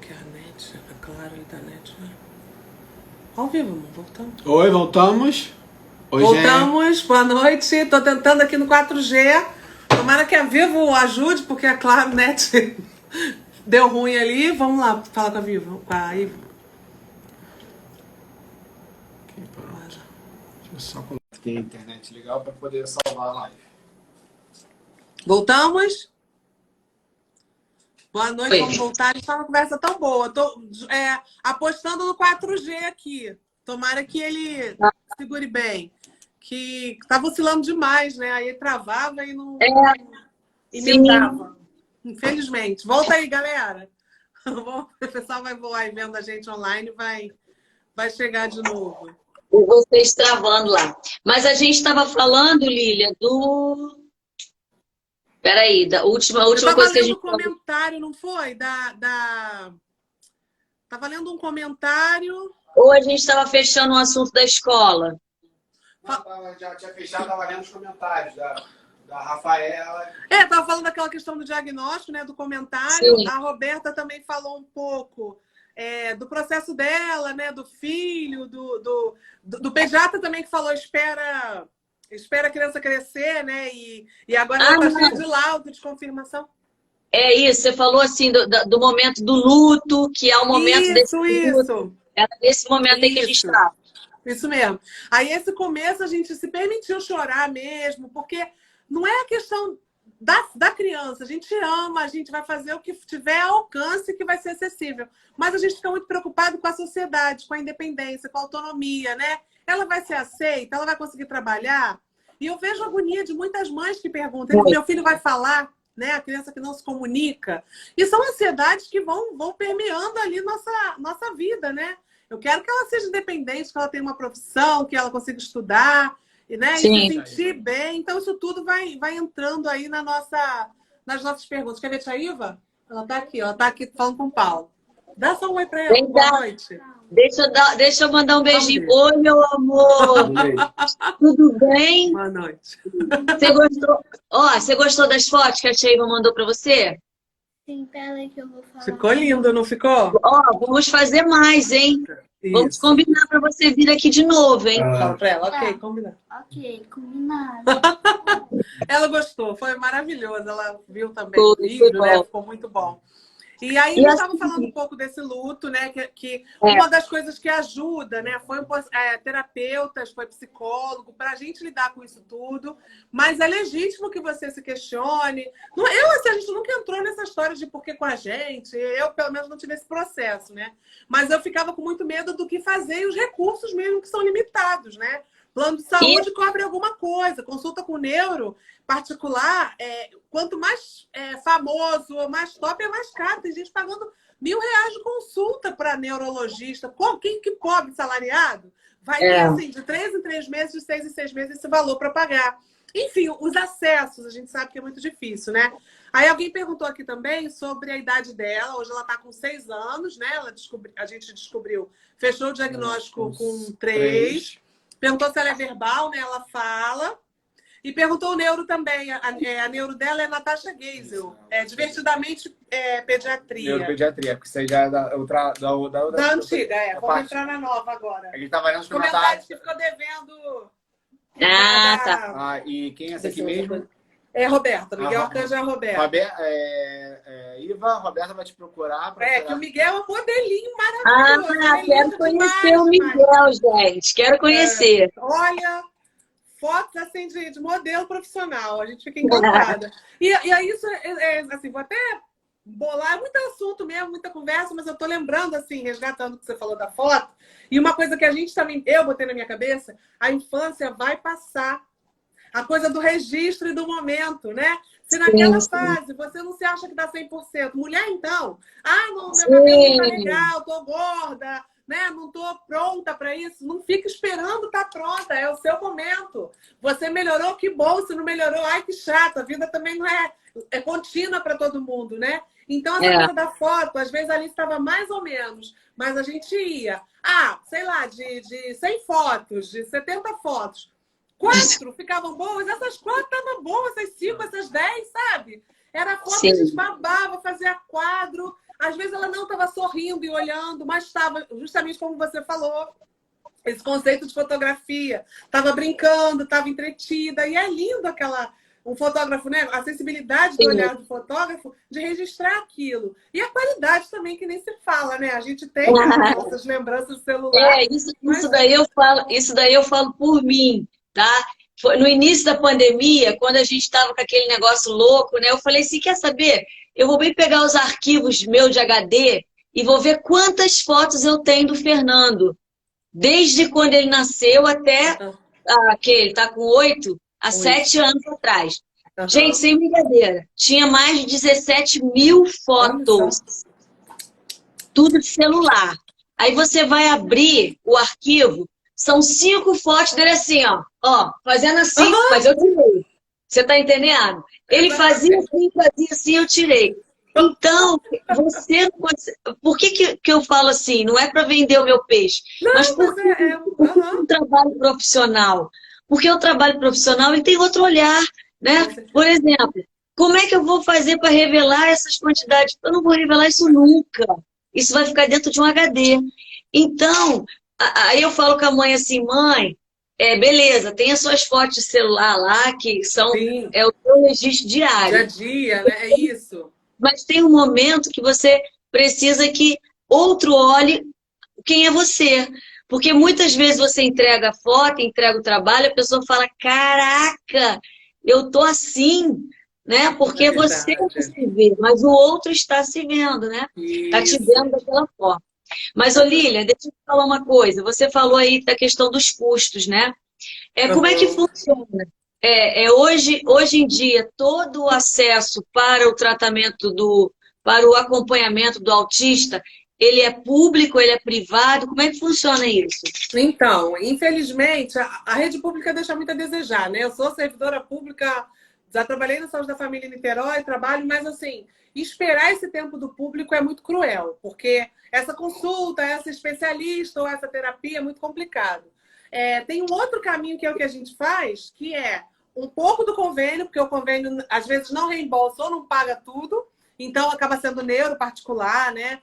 que a net, a Clara e da net, né? Ao vivo, amor, voltamos. Oi, voltamos. Hoje voltamos, boa noite. Tô tentando aqui no 4G. Tomara que a Vivo ajude, porque a Clara net deu ruim ali. Vamos lá, falar com a Vivo, com a Ivo. Ok, pronto. Deixa eu só colocar aqui a internet legal para poder salvar a live. Voltamos? Boa noite, Oi. vamos voltar. A gente tá uma conversa tão boa. Tô apostando no 4G aqui. Tomara que ele segure bem. Que tava oscilando demais, né? Aí travava e não imitava. Infelizmente. Volta aí, galera. O pessoal vai voar aí vendo a gente online e vai chegar de novo. E vocês travando lá. Mas a gente estava falando, Lília, do... Peraí, da última coisa que a gente... Eu tava lendo um comentário, não foi? Tava lendo um comentário... Ou a gente estava fechando o assunto da escola? Não, já tinha fechado, estava lendo os comentários da Rafaela. Tava falando daquela questão do diagnóstico, né? Do comentário. Sim. A Roberta também falou um pouco do processo dela, né? Do filho, do pediatra também que falou espera a criança crescer, né? E agora ela tá cheia de laudo de confirmação. É isso, você falou assim do momento do luto, que é o momento desse luto. É nesse momento aí que a gente está. Isso mesmo. Aí esse começo a gente se permitiu chorar mesmo, porque não é a questão da criança. A gente ama, a gente vai fazer o que tiver alcance que vai ser acessível. Mas a gente fica muito preocupado com a sociedade, com a independência, com a autonomia, né? Ela vai ser aceita? Ela vai conseguir trabalhar? E eu vejo a agonia de muitas mães que perguntam: meu filho vai falar? Né? A criança que não se comunica. E são ansiedades que vão permeando ali nossa vida, né? Eu quero que ela seja independente, que ela tenha uma profissão, que ela consiga estudar, né? E se sentir bem. Então, isso tudo vai entrando aí nas nossas perguntas. Quer ver, tia Iva? Ela tá aqui, ó. Ela tá aqui falando com o Paulo. Dá só um oi pra ela. Boa noite. Deixa eu mandar um beijinho. Oi, meu amor. Tudo bem? Boa noite. Você gostou? Você gostou das fotos que a tia Iva mandou pra você? Sim, peraí que eu vou falar. Ficou lindo, não ficou? Vamos fazer mais, hein? Isso. Vamos combinar para você vir aqui de novo, hein? Fala pra ela, ok, combinado. Ok, combinado. Ela gostou, foi maravilhoso. Ela viu também o vídeo, né? Ficou muito bom. E aí, nós estávamos falando um pouco desse luto, né? Que uma das coisas que ajuda, né? Foi terapeutas, foi psicólogo, para a gente lidar com isso tudo. Mas é legítimo que você se questione. A gente nunca entrou nessa história de por que com a gente. Eu, pelo menos, não tive esse processo, né? Mas eu ficava com muito medo do que fazer e os recursos mesmo que são limitados, né? Plano de saúde cobre alguma coisa. Consulta com neuro particular, quanto mais famoso ou mais top, é mais caro. Tem gente pagando R$1.000 de consulta para neurologista. Quem que pobre salariado vai ter assim, de 3 em 3 meses, de 6 em 6 meses esse valor para pagar. Enfim, os acessos, a gente sabe que é muito difícil, né? Aí alguém perguntou aqui também sobre a idade dela. Hoje ela está com 6 anos, né? A gente descobriu, fechou o diagnóstico com 3. Perguntou se ela é verbal, né? Ela fala. E perguntou o neuro também. A neuro dela é Natasha Geisel. Divertidamente pediatria. Neuropediatria, porque isso aí já é da outra. Da antiga, Vamos entrar na nova agora. A gente tava lendo os comentários que ficou devendo. Tá. E quem é essa aqui mesmo? É Roberta. Miguel Arcanjo é a Roberta. Iva, Roberta vai te procurar. Que o Miguel é um modelinho maravilhoso. Quero conhecer o Miguel, gente. Quero conhecer. Olha, fotos assim de modelo profissional. A gente fica encantada. E aí isso assim, vou até bolar muito assunto mesmo, muita conversa, mas eu tô lembrando, assim, resgatando o que você falou da foto. E uma coisa que a gente também, eu botei na minha cabeça, a infância vai passar. A coisa do registro e do momento, né? Se naquela fase você não se acha que dá 100%. Mulher, então, não, meu cabelo não tá legal, tô gorda, né? Não tô pronta para isso. Não fica esperando estar pronta, é o seu momento. Você melhorou, que bom. Se não melhorou, ai, que chato. A vida também não é contínua para todo mundo, né? Então, essa coisa da foto, às vezes ali estava mais ou menos, mas a gente ia, sei lá, de 100 fotos, de 70 fotos. 4 ficavam boas, essas 4 estavam boas, essas 5, essas 10, sabe? Era foto que a gente babava, fazia quadro. às vezes ela não estava sorrindo e olhando, mas estava, justamente como você falou, esse conceito de fotografia. Estava brincando, estava entretida. E é lindo um fotógrafo, né? A sensibilidade do olhar do fotógrafo de registrar aquilo. E a qualidade também, que nem se fala, né? A gente tem as nossas lembranças do celular. Isso daí eu falo por mim, tá? Foi no início da pandemia, quando a gente estava com aquele negócio louco, né? Eu falei assim, quer saber? Eu vou bem pegar os arquivos meus de HD e vou ver quantas fotos eu tenho do Fernando. Desde quando ele nasceu até que ele está com 8, há 7 anos atrás. Gente, sem brincadeira, tinha mais de 17 mil fotos. Tudo de celular. Aí você vai abrir o arquivo, são 5 fotos dele assim, ó fazendo assim, mas eu tirei. Você tá entendendo? Ele fazia assim, eu tirei. Então, você não pode... Por que eu falo assim? Não é para vender o meu peixe, mas porque um trabalho profissional. Porque o trabalho profissional ele tem outro olhar, né? Por exemplo, como é que eu vou fazer para revelar essas quantidades? Eu não vou revelar isso nunca. Isso vai ficar dentro de um HD. Então, aí eu falo com a mãe assim, mãe, beleza, tem as suas fotos de celular lá, que são o seu registro diário. Dia a dia, né? É isso. Mas tem um momento que você precisa que outro olhe quem é você. Porque muitas vezes você entrega a foto, entrega o trabalho, a pessoa fala, caraca, eu tô assim, né? Porque você não se vê, mas o outro está se vendo, né? Está te vendo daquela forma. Mas, Lília, deixa eu te falar uma coisa. Você falou aí da questão dos custos, né? Como é que funciona? Hoje em dia, todo o acesso para o tratamento para o acompanhamento do autista, ele é público, ele é privado? Como é que funciona isso? Então, infelizmente, a rede pública deixa muito a desejar, né? Eu sou servidora pública, já trabalhei na Saúde da Família em Niterói, trabalho, mas assim, esperar esse tempo do público é muito cruel, porque essa consulta, essa especialista ou essa terapia é muito complicado. Tem um outro caminho que é o que a gente faz, que é um pouco do convênio, porque o convênio às vezes não reembolsa ou não paga tudo, então acaba sendo neuro particular, né?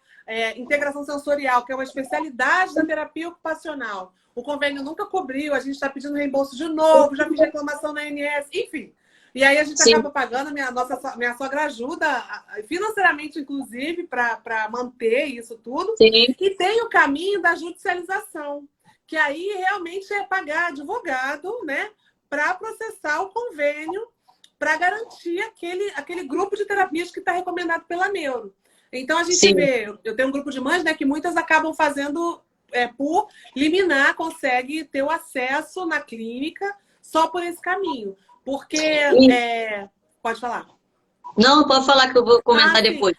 Integração sensorial, que é uma especialidade da terapia ocupacional. O convênio nunca cobriu, a gente está pedindo reembolso de novo, já fiz reclamação na ANS, enfim. E aí a gente acaba pagando, minha sogra ajuda, financeiramente inclusive, para manter isso tudo. Sim. E tem o caminho da judicialização, que aí realmente é pagar advogado, né, para processar o convênio, para garantir aquele grupo de terapias que está recomendado pela neuro. Então, a gente vê, eu tenho um grupo de mães, né, que muitas acabam fazendo por liminar, consegue ter o acesso na clínica só por esse caminho. Porque... pode falar. Não, pode falar que eu vou comentar depois.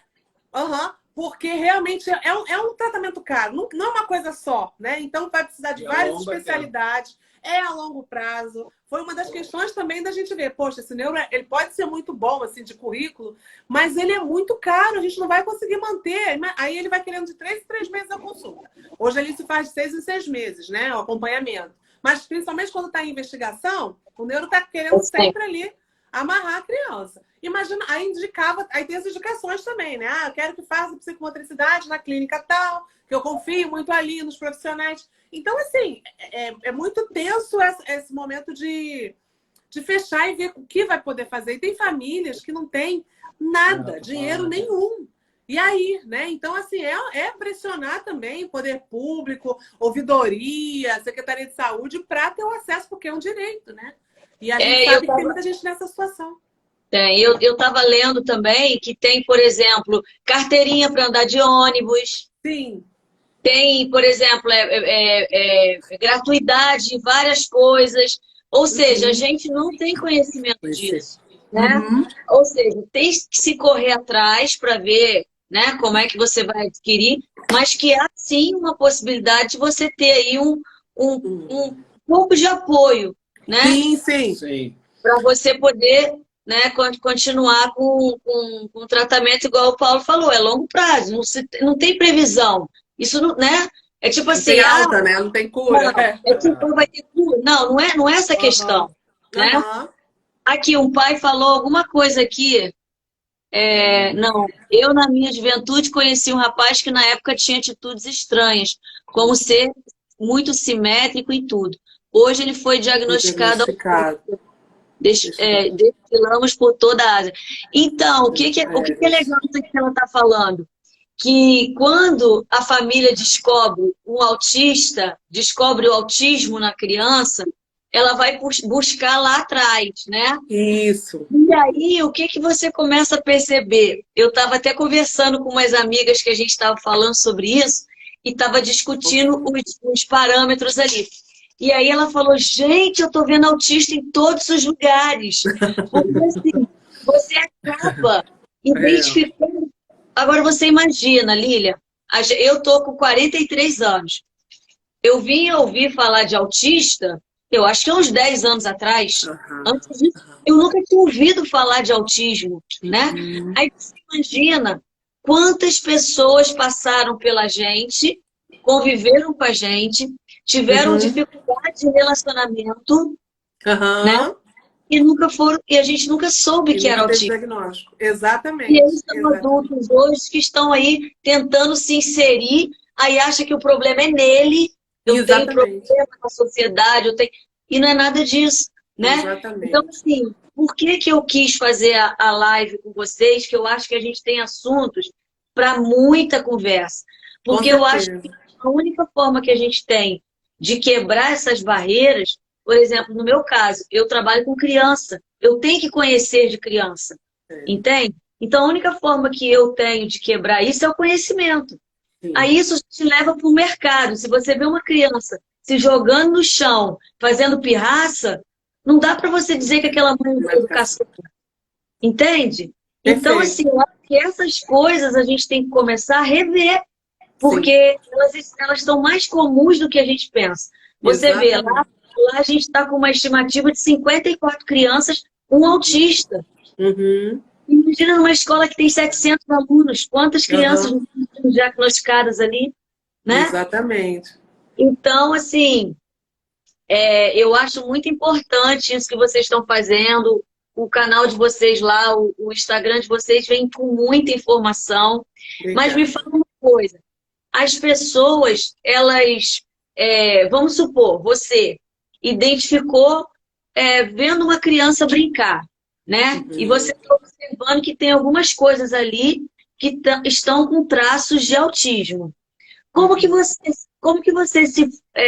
Porque realmente é um tratamento caro, não é uma coisa só, né? Então vai precisar de várias especialidades, a longo prazo. Foi uma das questões também da gente ver, poxa, esse neuro, ele pode ser muito bom, assim, de currículo, mas ele é muito caro, a gente não vai conseguir manter. Aí ele vai querendo de 3 em 3 meses a consulta. Hoje ali se faz de 6 em 6 meses, né? O acompanhamento. Mas principalmente quando está em investigação, o neuro está querendo sempre ali amarrar a criança. Imagina, aí tem as indicações também, né? Eu quero que faça psicomotricidade na clínica tal, que eu confio muito ali nos profissionais. Então, assim, é muito tenso esse momento de fechar e ver o que vai poder fazer. E tem famílias que não têm nada, dinheiro nenhum. E aí, né? Então, assim, pressionar também o poder público, ouvidoria, Secretaria de Saúde, para ter o acesso, porque é um direito, né? E a gente sabe que tem muita gente nessa situação. Eu estava lendo também que tem, por exemplo, carteirinha para andar de ônibus. Sim. Tem, por exemplo, gratuidade de várias coisas. Ou seja, a gente não tem conhecimento disso. Né? Ou seja, tem que se correr atrás para ver, né, como é que você vai adquirir, mas que há sim uma possibilidade de você ter aí um pouco de apoio, né? Sim. Para você poder, né, continuar com um tratamento igual o Paulo falou, é longo prazo, não tem previsão. Isso não, né? É tipo assim, tem alta, né? Não tem cura. Não, tipo, vai ter cura. Não é essa a questão, né? Aqui, um pai falou alguma coisa aqui. Não, eu na minha juventude conheci um rapaz que na época tinha atitudes estranhas, como ser muito simétrico em tudo. Hoje ele foi diagnosticado. Desfilamos por toda a Ásia. Então, o que é legal isso que ela está falando? Que quando a família descobre um autista, descobre o autismo na criança, ela vai buscar lá atrás, né? Isso. E aí, o que você começa a perceber? Eu estava até conversando com umas amigas que a gente estava falando sobre isso e estava discutindo os parâmetros ali. E aí ela falou, gente, eu tô vendo autista em todos os lugares. Porque assim, você acaba identificando. Agora você imagina, Lília, eu tô com 43 anos. Eu vim ouvir falar de autista, eu acho que uns 10 anos atrás. Antes disso, eu nunca tinha ouvido falar de autismo, né? Aí você imagina quantas pessoas passaram pela gente, conviveram com a gente, tiveram dificuldade de relacionamento, né? E a gente nunca soube que era autismo. Diagnóstico. Exatamente. E eles são adultos hoje que estão aí tentando se inserir, aí acha que o problema é nele, eu tenho problema com a sociedade, e não é nada disso, né? Exatamente. Então, assim, por que eu quis fazer a live com vocês, que eu acho que a gente tem assuntos para muita conversa. Porque eu acho que a única forma que a gente tem de quebrar essas barreiras, por exemplo, no meu caso, eu trabalho com criança, eu tenho que conhecer de criança, entende? Então, a única forma que eu tenho de quebrar isso é o conhecimento. Aí isso te leva para o mercado. Se você vê uma criança se jogando no chão, fazendo pirraça, não dá para você dizer que aquela mãe não é educação. Entende? Então, assim, eu acho que essas coisas a gente tem que começar a rever, porque elas estão mais comuns do que a gente pensa. Você vê, lá a gente está com uma estimativa de 54 crianças, um autista. Imagina numa escola que tem 700 alunos, quantas crianças não estão diagnosticadas ali, né? Exatamente. Então, assim, eu acho muito importante isso que vocês estão fazendo. O canal de vocês lá, o Instagram de vocês vem com muita informação. Mas me fala uma coisa. As pessoas, elas... vamos supor, você identificou vendo uma criança brincar, né? E você está observando que tem algumas coisas ali que estão com traços de autismo. Como que você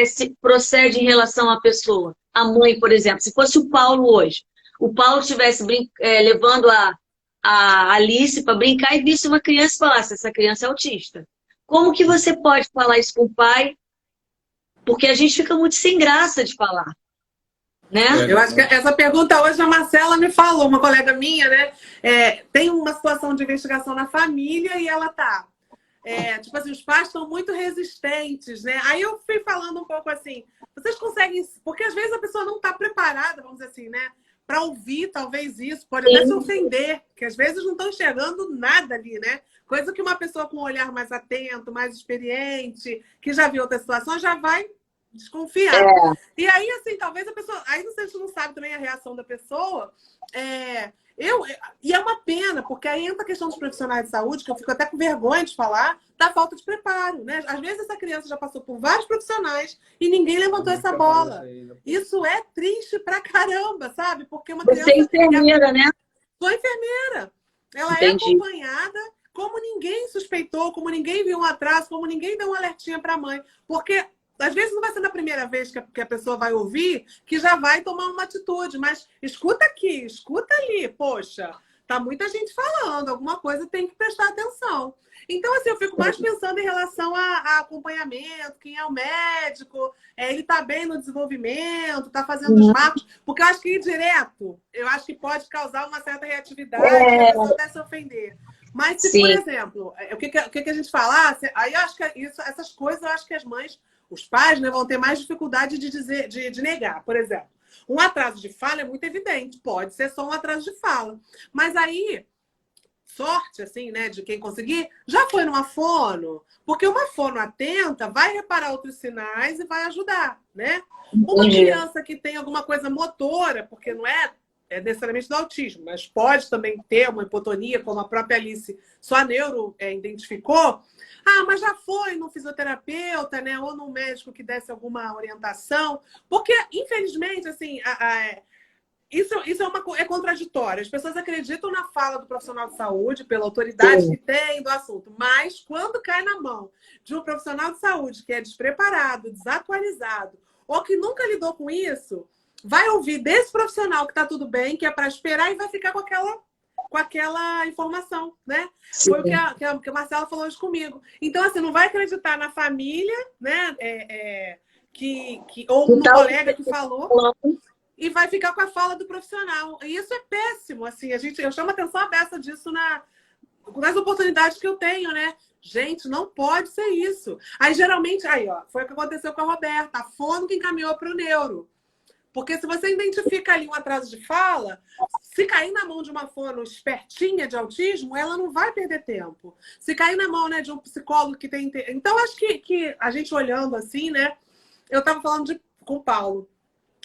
se procede em relação à pessoa? A mãe, por exemplo, se fosse o Paulo hoje. O Paulo estivesse levando a Alice para brincar e visse uma criança e falasse, essa criança é autista. Como que você pode falar isso com o pai? Porque a gente fica muito sem graça de falar. Né? Eu acho que essa pergunta hoje a Marcela me falou, uma colega minha, né? Tem uma situação de investigação na família e ela tá... tipo assim, os pais estão muito resistentes, né? Aí eu fui falando um pouco assim, vocês conseguem... Porque às vezes a pessoa não está preparada, vamos dizer assim, né? Para ouvir, talvez isso, pode até se ofender, que às vezes não estão enxergando nada ali, né? Coisa que uma pessoa com um olhar mais atento, mais experiente, que já viu outras situações, já vai desconfiar. E aí, assim, talvez a pessoa... Aí a gente não sabe também a reação da pessoa. E é uma pena, porque aí entra a questão dos profissionais de saúde, que eu fico até com vergonha de falar, da falta de preparo, né? Às vezes essa criança já passou por vários profissionais e ninguém levantou essa bola. Isso é triste pra caramba, sabe? Porque uma criança... Você é enfermeira, né? Sou enfermeira. Ela é acompanhada, como ninguém suspeitou, como ninguém viu um atraso, como ninguém deu um alertinha pra mãe. Porque... Às vezes não vai ser na primeira vez que a pessoa vai ouvir que já vai tomar uma atitude, mas escuta aqui, escuta ali, poxa, tá muita gente falando, alguma coisa tem que prestar atenção. Então, assim, eu fico mais pensando em relação a acompanhamento, quem é o médico, ele tá bem no desenvolvimento, tá fazendo os marcos, porque eu acho que ir direto, eu acho que pode causar uma certa reatividade e a pessoa até se ofender. Mas se, por exemplo, o que a gente fala, aí eu acho que essas coisas, eu acho que as mães... Os pais, né, vão ter mais dificuldade de negar. Por exemplo, um atraso de fala é muito evidente. Pode ser só um atraso de fala. Mas aí, sorte, assim, né, de quem conseguir, já foi numa fono. Porque uma fono atenta vai reparar outros sinais e vai ajudar, né? Uma criança que tem alguma coisa motora, porque não é necessariamente do autismo, mas pode também ter uma hipotonia, como a própria Alice, só a neuro identificou. Ah, mas já foi num fisioterapeuta, né? Ou num médico que desse alguma orientação. Porque, infelizmente, assim, isso é contraditório. As pessoas acreditam na fala do profissional de saúde, pela autoridade que tem do assunto. Mas, quando cai na mão de um profissional de saúde que é despreparado, desatualizado, ou que nunca lidou com isso, vai ouvir desse profissional que está tudo bem, que é para esperar, e vai ficar com aquela informação, né? Sim. Foi o que a Marcela falou hoje comigo. Então, assim, não vai acreditar na família, né? Ou no colega que falou, e vai ficar com a fala do profissional. E isso é péssimo, assim. Eu chamo a atenção à beça disso nas oportunidades que eu tenho, né? Gente, não pode ser isso. Aí, geralmente, foi o que aconteceu com a Roberta. A fono que encaminhou para o neuro. Porque se você identifica ali um atraso de fala, se cair na mão de uma fono espertinha de autismo, ela não vai perder tempo. Se cair na mão, né, de um psicólogo que tem... Então, acho que a gente olhando assim, né? Eu estava falando com o Paulo.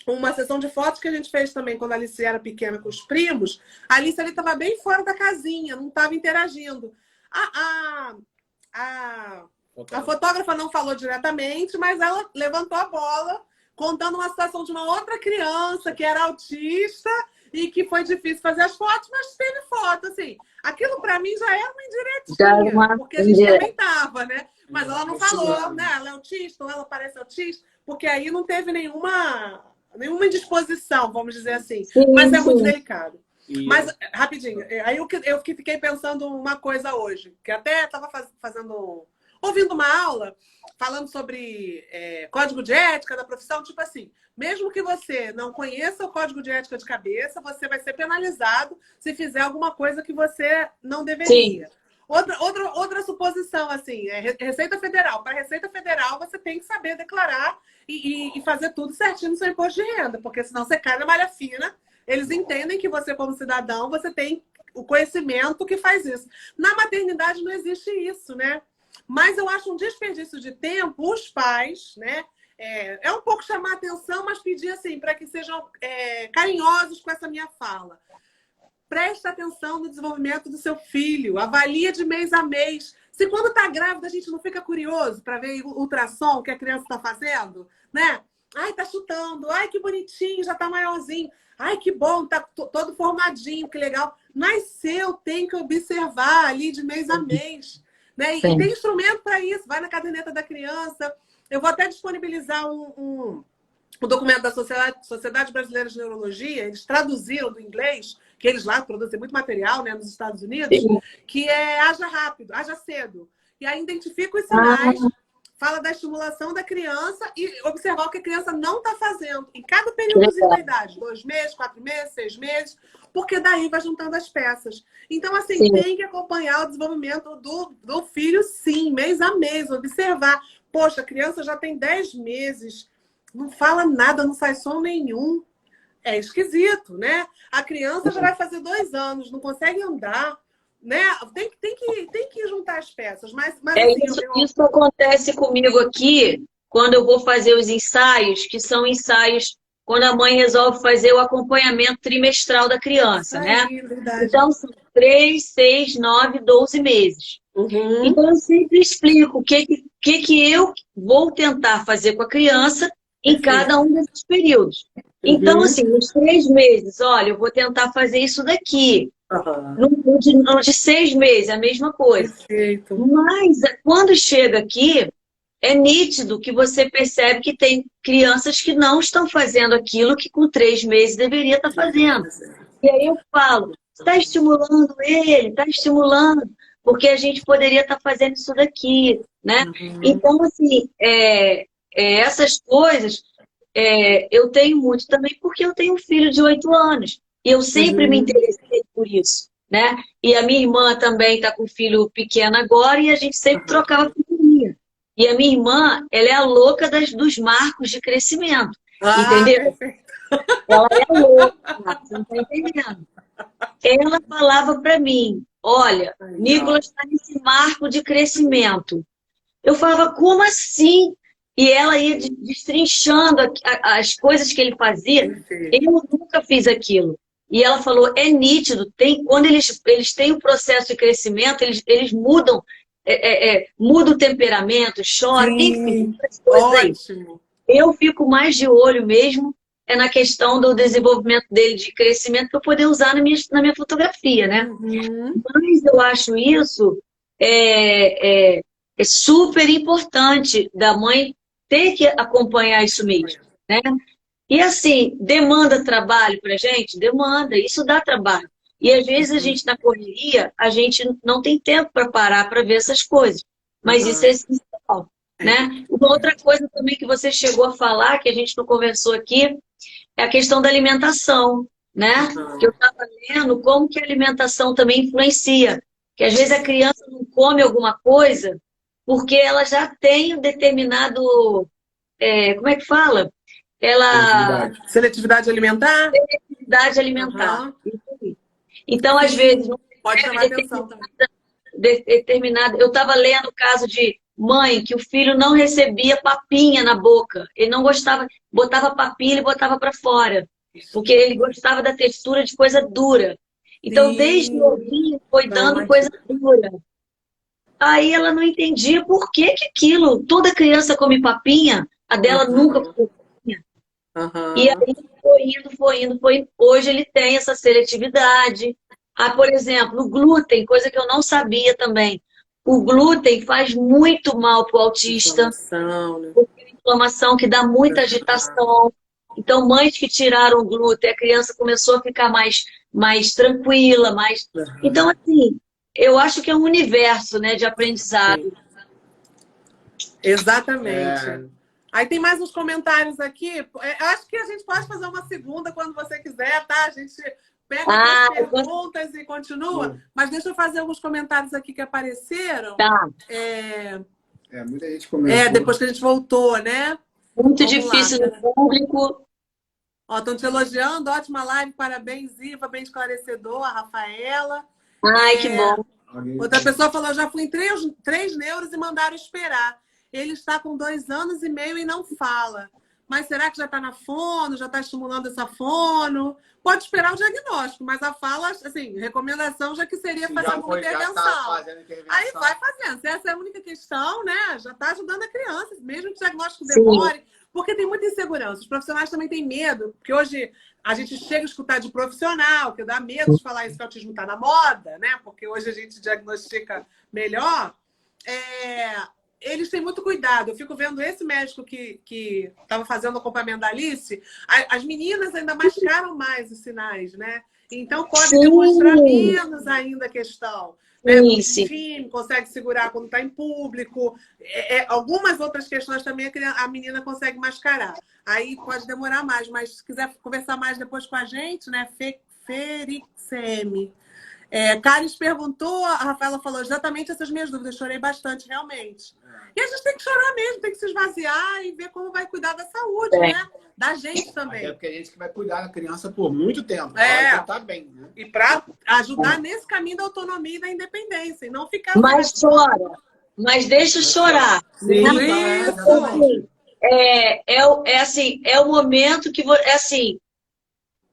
Uma sessão de fotos que a gente fez também quando a Alice era pequena com os primos. A Alice ali estava bem fora da casinha, não estava interagindo. A fotógrafa não falou diretamente, mas ela levantou a bola contando uma situação de uma outra criança que era autista e que foi difícil fazer as fotos, mas teve foto, assim. Aquilo para mim já era uma indiretinha, porque a gente também tava, né? Mas ela não falou, né? Ela é autista ou ela parece autista, porque aí não teve nenhuma indisposição, vamos dizer assim. Sim, mas é muito delicado. Mas, rapidinho, aí eu fiquei pensando uma coisa hoje, que até estava ouvindo uma aula falando sobre código de ética da profissão, tipo assim, mesmo que você não conheça o código de ética de cabeça, você vai ser penalizado se fizer alguma coisa que você não deveria. Sim. Outra suposição, assim, Receita Federal. Para a Receita Federal, você tem que saber declarar e fazer tudo certinho no seu imposto de renda, porque senão você cai na malha fina. Eles entendem que você, como cidadão, você tem o conhecimento que faz isso. Na maternidade não existe isso, né? Mas eu acho um desperdício de tempo os pais, né? É um pouco chamar atenção, mas pedir assim, para que sejam carinhosos com essa minha fala. Presta atenção no desenvolvimento do seu filho. Avalia de mês a mês. Se quando está grávida a gente não fica curioso para ver o ultrassom que a criança está fazendo, né? Ai, tá chutando. Ai, que bonitinho, já tá maiorzinho. Ai, que bom, tá todo formadinho, que legal. Nasceu, tem que observar ali de mês a mês. Né? E tem instrumento para isso. Vai na caderneta da criança. Eu vou até disponibilizar um documento da Sociedade Brasileira de Neurologia. Eles traduziram do inglês, que eles lá produzem muito material, né, nos Estados Unidos, que é haja rápido, haja cedo. E aí identifica os sinais, fala da estimulação da criança e observar o que a criança não está fazendo. Em cada períodozinho da idade, 2 meses, 4 meses, 6 meses, porque daí vai juntando as peças. Então, assim, tem que acompanhar o desenvolvimento do filho, sim, mês a mês, observar. Poxa, a criança já tem 10 meses, não fala nada, não sai som nenhum. É esquisito, né? A criança já vai fazer 2 anos, não consegue andar, né? Tem que juntar as peças. Mas assim, isso acontece comigo aqui, quando eu vou fazer os ensaios, que são ensaios quando a mãe resolve fazer o acompanhamento trimestral da criança, né? Verdade. Então, são 3, 6, 9, 12 meses. Uhum. Então, eu sempre explico o que eu vou tentar fazer com a criança em cada um desses períodos. Então, assim, nos 3 meses, olha, eu vou tentar fazer isso daqui. No de 6 meses, a mesma coisa. Perfeito. Mas, quando chega aqui, é nítido que você percebe que tem crianças que não estão fazendo aquilo que com 3 meses deveria estar fazendo. E aí eu falo, está estimulando ele, está estimulando, porque a gente poderia estar fazendo isso daqui, né? Então, assim, essas coisas... eu tenho muito também porque eu tenho um filho de 8 anos. E eu sempre me interessei por isso, né? E a minha irmã também está com um filho pequeno agora e a gente sempre trocava figurinha. E a minha irmã, ela é a louca dos marcos de crescimento. Entendeu? Ela é louca, você não está entendendo. Ela falava para mim, olha, Nicolas está nesse marco de crescimento. Eu falava, como assim? E ela ia destrinchando as coisas que ele fazia. Eu nunca fiz aquilo. E ela falou, é nítido, quando eles têm o processo de crescimento, eles mudam, muda o temperamento, choram, enfim, coisas aí. Ótimo. Eu fico mais de olho mesmo na questão do desenvolvimento dele de crescimento para eu poder usar na minha fotografia, né? Uhum. Mas eu acho isso super importante da mãe ter que acompanhar isso mesmo, né? E assim, demanda trabalho pra gente? Demanda, isso dá trabalho. E às vezes a gente na correria, a gente não tem tempo para parar para ver essas coisas. Mas isso é essencial, né? Uma outra coisa também que você chegou a falar, que a gente não conversou aqui, é a questão da alimentação, né? Que eu estava lendo como que a alimentação também influencia. Que às vezes a criança não come alguma coisa porque ela já tem um determinado... como é que fala? Seletividade alimentar? Seletividade alimentar. Uhum. Então, às vezes, não pode chamar atenção também. Determinada. Eu estava lendo o caso de mãe que o filho não recebia papinha na boca. Ele não gostava, botava papinha, ele botava para fora. Porque ele gostava da textura de coisa dura. Então, desde novinho, foi dando coisa dura. Aí ela não entendia por que aquilo. Toda criança come papinha, a dela nunca comeu papinha. E aí foi indo. Hoje ele tem essa seletividade. Por exemplo, o glúten, coisa que eu não sabia também. O glúten faz muito mal para o autista. Inflamação, né? Inflamação que dá muita agitação. Então, mães que tiraram o glúten, a criança começou a ficar mais tranquila, mais... Então, assim, eu acho que é um universo, né, de aprendizado. Exatamente. Aí tem mais uns comentários aqui. Acho que a gente pode fazer uma segunda quando você quiser, tá? A gente pega as perguntas e continua. Mas deixa eu fazer alguns comentários aqui que apareceram. Tá. Muita gente comentou. Depois que a gente voltou, né? Muito difícil no público. Estão te elogiando, ótima live, parabéns, Iva, bem esclarecedor, a Rafaela. Ai, que bom. Outra pessoa falou, já fui em três neuros e mandaram esperar. Ele está com 2 anos e meio e não fala. Mas será que já está na fono? Já está estimulando essa fono? Pode esperar o diagnóstico, mas a fala, assim, recomendação já que seria fazer alguma intervenção. Aí vai fazendo. Se essa é a única questão, né? Já está ajudando a criança, mesmo que o diagnóstico demore. Porque tem muita insegurança. Os profissionais também têm medo, porque hoje a gente chega a escutar de profissional, que dá medo de falar isso, que o autismo está na moda, né? Porque hoje a gente diagnostica melhor. Eles têm muito cuidado. Eu fico vendo esse médico que estava fazendo o acompanhamento da Alice, as meninas ainda mascaram mais os sinais, né? Então pode demonstrar menos ainda a questão. Enfim, consegue segurar quando está em público. Algumas outras questões também a menina consegue mascarar. Aí pode demorar mais, mas se quiser conversar mais depois com a gente, né? Ferixeme. Caris perguntou, a Rafaela falou exatamente essas minhas dúvidas. Chorei bastante, realmente. E a gente tem que chorar mesmo, tem que se esvaziar e ver como vai cuidar da saúde, né? Da gente também. Porque a gente que vai cuidar da criança por muito tempo. Ela tá bem, né? E para ajudar nesse caminho da autonomia e da independência. E não ficar... Mas chora. Mas deixa chorar. Sim, é o momento que...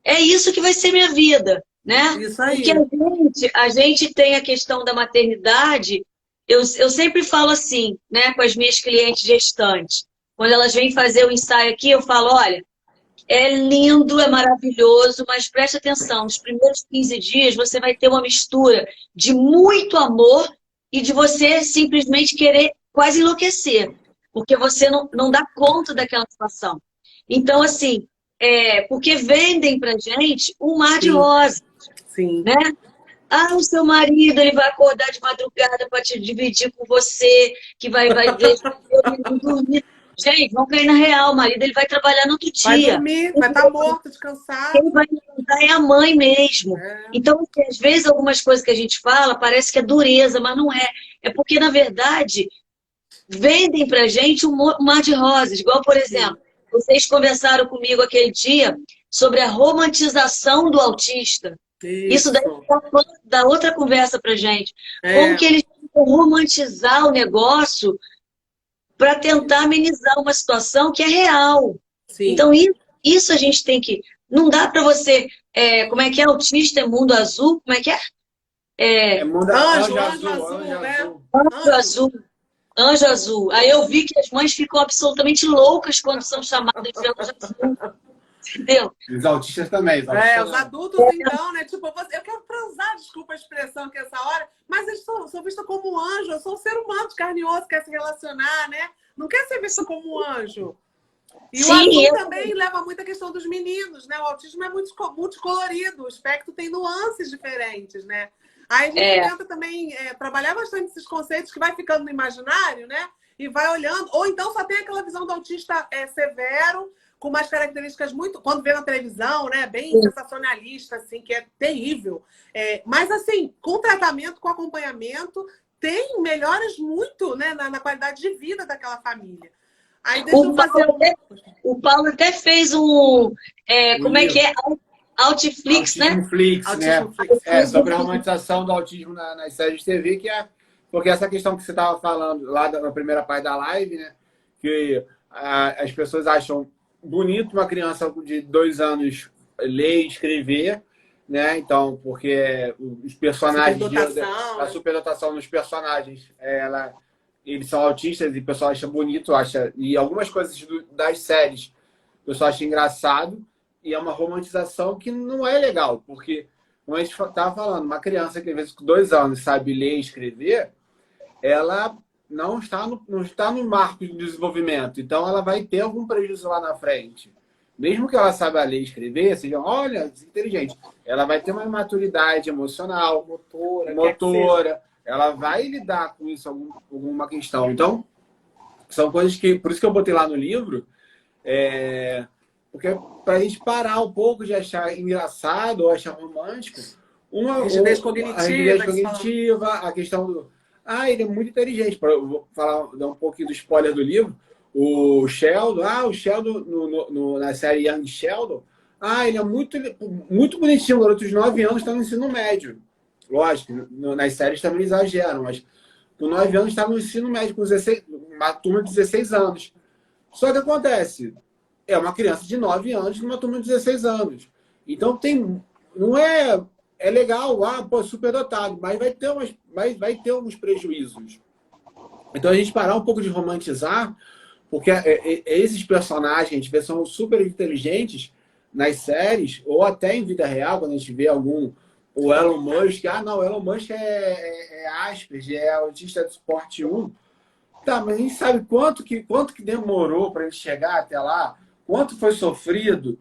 é isso que vai ser minha vida. Né? Isso aí. Porque a gente tem a questão da maternidade, eu sempre falo assim, né, com as minhas clientes gestantes. Quando elas vêm fazer o ensaio aqui, eu falo, olha, é lindo, é maravilhoso, mas preste atenção, nos primeiros 15 dias você vai ter uma mistura de muito amor e de você simplesmente querer quase enlouquecer, porque você não dá conta daquela situação. Então, assim, porque vendem pra gente um mar de rosas. Sim. Né? O seu marido, ele vai acordar de madrugada para te dividir com você, que vai ver dormir. Gente, vão cair na real, o marido ele vai trabalhar no outro dia. Vai dormir, vai estar morto, descansado. Quem vai levantar é a mãe mesmo. Então, às vezes, algumas coisas que a gente fala parece que é dureza, mas não é. É porque, na verdade, vendem pra gente um mar de rosas. Igual, por exemplo, vocês conversaram comigo aquele dia sobre a romantização do autista. Isso daí dá outra conversa pra gente. Como que eles vão romantizar o negócio para tentar amenizar uma situação que é real. Sim. Então, isso a gente tem que Não dá para você... como é que é? Autista é mundo azul? Como é que é? Anjo azul, né? Anjo azul. Anjo azul. Aí eu vi que as mães ficam absolutamente loucas quando são chamadas de anjo azul. Entendeu? Os autistas também. Os adultos, então, né? Tipo, eu quero transar, desculpa a expressão que essa hora, mas eles são vistos como um anjo. Eu sou um ser humano de carne e osso, quer se relacionar, né? Não quer ser visto como um anjo. E o azul também leva muito a questão dos meninos, né? O autismo é muito multicolorido, o espectro tem nuances diferentes, né? Aí a gente tenta também trabalhar bastante esses conceitos que vai ficando no imaginário, né? E vai olhando, ou então só tem aquela visão do autista severo, com umas características muito... Quando vê na televisão, né? Bem sensacionalista, assim, que é terrível. Mas, assim, com tratamento, com acompanhamento, tem melhoras muito, né? Na qualidade de vida daquela família. Aí deixa eu fazer... O Paulo até fez um... como é que é? Autiflix, né? Autismoflix, né? Sobre a romantização do autismo nas séries de TV, porque essa questão que você estava falando lá na primeira parte da live, né? Que as pessoas acham bonito uma criança de 2 anos ler e escrever, né? Então, porque os personagens... A superdotação nos personagens, eles são autistas e o pessoal acha bonito, e algumas coisas das séries o pessoal acha engraçado, e é uma romantização que não é legal, porque, como a gente estava falando, uma criança que às vezes com 2 anos sabe ler e escrever, ela não está no marco de desenvolvimento, então ela vai ter algum prejuízo lá na frente. Mesmo que ela saiba ler e escrever, seja, olha, inteligente, ela vai ter uma imaturidade emocional, motora, ela vai lidar com isso, alguma questão. Então, são coisas que... Por isso que eu botei lá no livro, porque para a gente parar um pouco de achar engraçado ou achar romântico, a rigidez cognitiva, a questão do... ele é muito inteligente. Eu vou dar um pouquinho do spoiler do livro. O Sheldon, na série Young Sheldon, ele é muito bonitinho, o garoto de 9 anos está no ensino médio. Lógico, nas séries também exageram, mas com 9 anos está no ensino médio, com 16, uma turma de 16 anos. Só que acontece, é uma criança de 9 anos numa turma de 16 anos. Então não é legal, super dotado, mas vai ter alguns prejuízos. Então a gente parar um pouco de romantizar, porque esses personagens, a gente vê, são super inteligentes nas séries, ou até em vida real, quando a gente vê o Elon Musk, o Elon Musk é Asperger, é autista de suporte 1. Tá, mas a gente sabe quanto que demorou para ele chegar até lá, quanto foi sofrido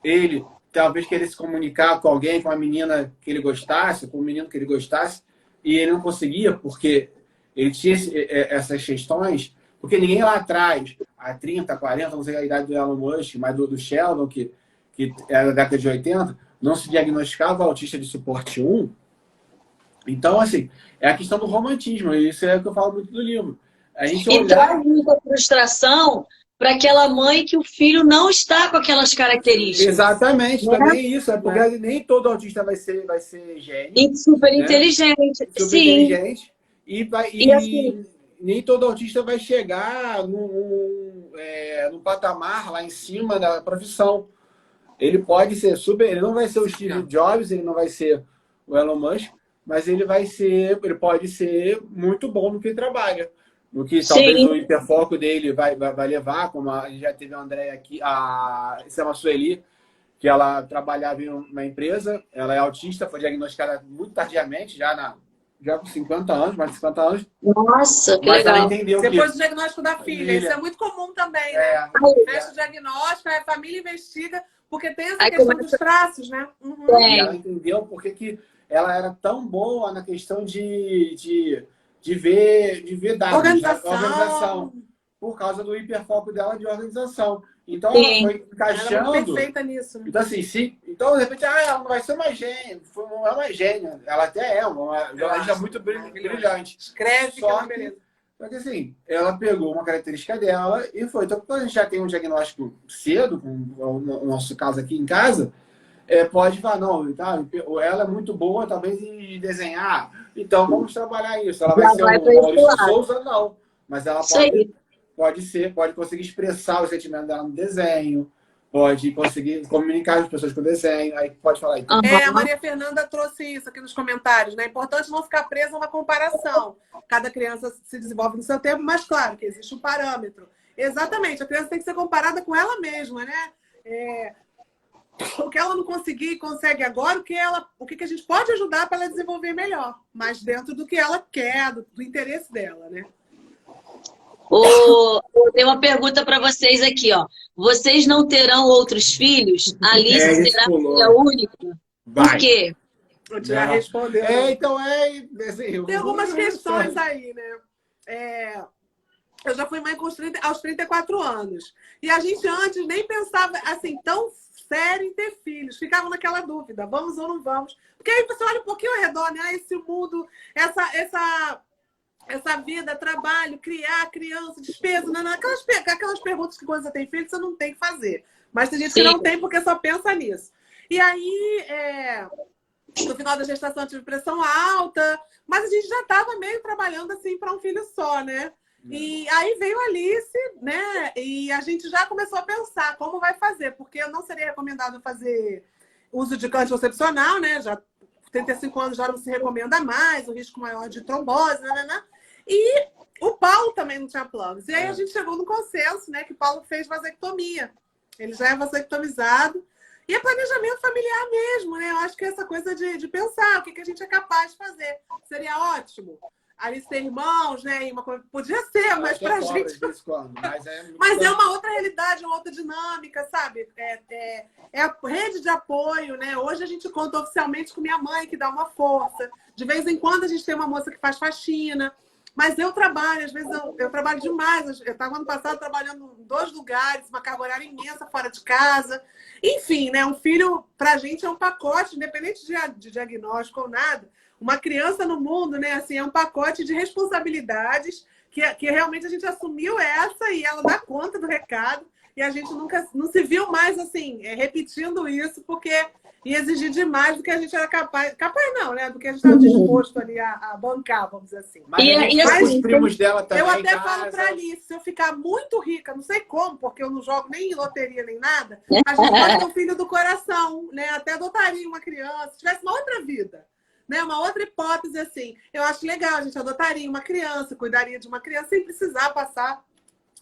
ele talvez querer se comunicar com alguém, com uma menina que ele gostasse, com um menino que ele gostasse, e ele não conseguia, porque ele tinha essas questões, porque ninguém lá atrás, há 30, 40, não sei a idade do Elon Musk, mas do Sheldon, que era da década de 80, não se diagnosticava autista de suporte 1. Então, assim, é a questão do romantismo, e isso é o que eu falo muito do livro. A gente traz muita frustração para aquela mãe que o filho não está com aquelas características. Exatamente, também isso. Porque nem todo autista vai ser gênio. E super inteligente. Super inteligente. E assim, nem todo autista vai chegar no patamar lá em cima da profissão. Ele pode ser ele não vai ser o Steve Jobs, ele não vai ser o Elon Musk, mas ele pode ser muito bom no que ele trabalha. No que talvez o hiperfoco dele vai levar, como a gente já teve a Andréia aqui, essa é uma Sueli, que ela trabalhava em uma empresa, ela é autista, foi diagnosticada muito tardiamente, já com 50 anos, mais de 50 anos. Nossa, que mas legal. ela entendeu depois do diagnóstico da filha. Isso é muito comum também, né? Fecha o diagnóstico, a família investiga, porque tem essa questão dos traços, né? E ela entendeu porque que ela era tão boa na questão de ver dados, organização, por causa do hiperfoco dela de organização. Então, ela foi encaixando... Ela é perfeita nisso. Né? Então, assim, então, de repente, ela não vai ser uma gênia. Não é uma gênia. Ela até é uma jornalista muito brilhante. Escreve, só que assim, ela pegou uma característica dela e foi. Então, quando a gente já tem um diagnóstico cedo, como o nosso caso aqui em casa, pode falar, não, tá, ela é muito boa, talvez, em desenhar. Então, vamos trabalhar isso. Ela vai ser o Maurício Souza? Não. Mas ela pode conseguir expressar o sentimento dela no desenho, pode conseguir comunicar as pessoas com desenho. Aí pode falar aí. A Maria Fernanda trouxe isso aqui nos comentários, né? É importante não ficar presa a uma comparação. Cada criança se desenvolve no seu tempo, mas claro que existe um parâmetro. Exatamente, a criança tem que ser comparada com ela mesma, né? O que ela não conseguir, consegue agora, o que a gente pode ajudar para ela desenvolver melhor, mas dentro do que ela quer, do interesse dela, né? Tem uma pergunta para vocês aqui, ó. Vocês não terão outros filhos? A Alice será filha única? Por quê? Eu já respondeu. Assim, tem algumas questões aí, né? Eu já fui mãe aos 34 anos. E a gente antes nem pensava assim, tão sério em ter filhos. Ficava naquela dúvida, vamos ou não vamos? Porque aí você olha um pouquinho ao redor, né? Esse mundo, essa vida, trabalho, criar criança, despesa, aquelas perguntas que quando você tem filho, você não tem que fazer. Mas tem gente que não tem porque só pensa nisso. E aí, no final da gestação, eu tive pressão alta, mas a gente já estava meio trabalhando assim para um filho só, né? E aí veio a Alice, né? E a gente já começou a pensar como vai fazer, porque não seria recomendado fazer uso de anticoncepcional, né? Já 35 anos já não se recomenda mais, o risco maior de trombose, né? E o Paulo também não tinha planos. E aí a gente chegou no consenso, né? Que o Paulo fez vasectomia. Ele já é vasectomizado. E é planejamento familiar mesmo, né? Eu acho que é essa coisa de pensar o que a gente é capaz de fazer. Seria ótimo. Alice tem irmãos, né? Podia ser, mas pra gente... Mas é uma outra realidade, uma outra dinâmica, sabe? É a rede de apoio, né? Hoje a gente conta oficialmente com minha mãe, que dá uma força. De vez em quando a gente tem uma moça que faz faxina. Mas eu trabalho, às vezes eu trabalho demais. Eu estava ano passado trabalhando em 2 lugares, uma carga horária imensa fora de casa. Enfim, né? Um filho, pra gente, é um pacote, independente de diagnóstico ou nada. Uma criança no mundo, né? Assim, é um pacote de responsabilidades que realmente a gente assumiu e ela dá conta do recado. E a gente nunca não se viu mais, assim, repetindo isso, porque ia exigir demais do que a gente era capaz. Capaz não, né? Do que a gente estava disposto ali a bancar, vamos dizer assim. Mas os primos dela também. Eu até falo para Alice, se eu ficar muito rica, não sei como, porque eu não jogo nem em loteria nem nada, a gente pode ter um filho do coração, né? Até adotaria uma criança, se tivesse uma outra vida. Né? Uma outra hipótese, assim. Eu acho legal, a gente adotaria uma criança, cuidaria de uma criança sem precisar passar